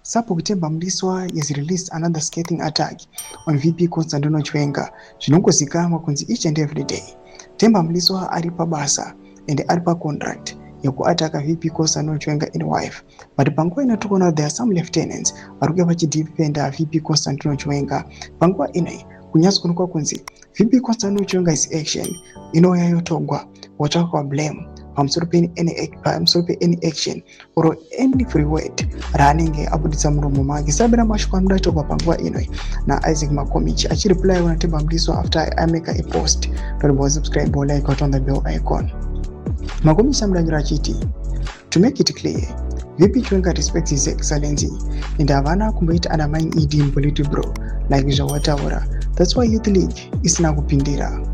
SAPO kutemba mliswa has released another scathing attack on VP Constantino Chiwenga. Zvinongozikamwa kunzi each and every day Temba mliswa ari pabasa and ari pacontract yekuataka VP Constantino Chiwenga in wife. But panguva inotokoona there are some lieutenants varikuya vachidefenda VP Constantino Chiwenga. Panguva inei kunyatsokuonekwa kunzi VP Constantino Chiwenga's action inouya yotogwa wotsvaka blame pamusoro any action or any free word raanenge abuditsa muromo make. Sabira mashoko anoda kutogwa panguva inoi naIsaac Makomichi achireply kuna Temba mliswa after I make a post. Don't subscribe or like on the bell icon. Makomichi amudangira achiti, to make it clear, VP Chiwenga respects his excellency and havana kumboita undermine ED in politburo like zvavataura. That's why Youth League isina kupindira.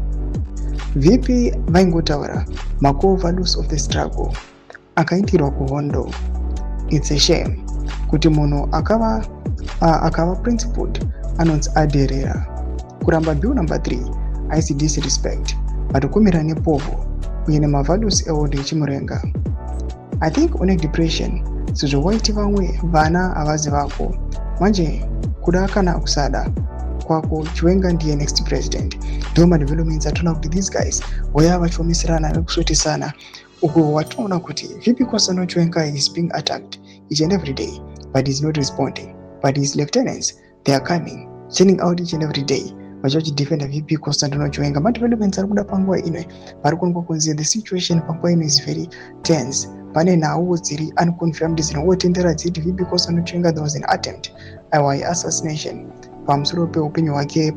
VP vaingotaura Mako values of the struggle akaitirwa kuhondo. It's a shame kuti munhu akava principled anonzi aderera. Kuramba bill number 3 haisi disrespect but kumira nepovo uye nemavalues ehondo yechimurenga. I think une depression sezvo waiti vamwe vana havazi vako manje kuda kana kusada kwako Chiwenga ndiye next president. Ndoma developments atona kuti these guys waya vachomisirana nekushotisana uko watoona kuti VP Constantino Chiwenga is being attacked each and every day but he's not responding, but his lieutenants they are coming sending out each and every day vachidefenda VP Constantino Chiwenga. Madevelopments ari kuda panguva inoi vari kuonekwa kunzi the situation panguva ino is very tense. Pane nhau dziri unconfirmed dzinongotendera dziti VP Constantino Chiwenga there was an attempt by assassination pamusoro peupenyu hwake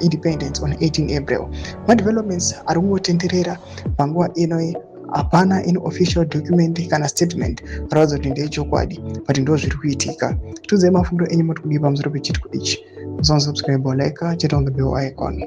independence on 18 April. Madevelopments ari kungotenderera panguva inoi hapana any official document kana statement rather kuti ndechokwadi but ndo zviri kuitika. Tiudzai mafundo enyu mutikudipa pamusoro pechitiko ichi. Subscribe or like, check on the bell icon.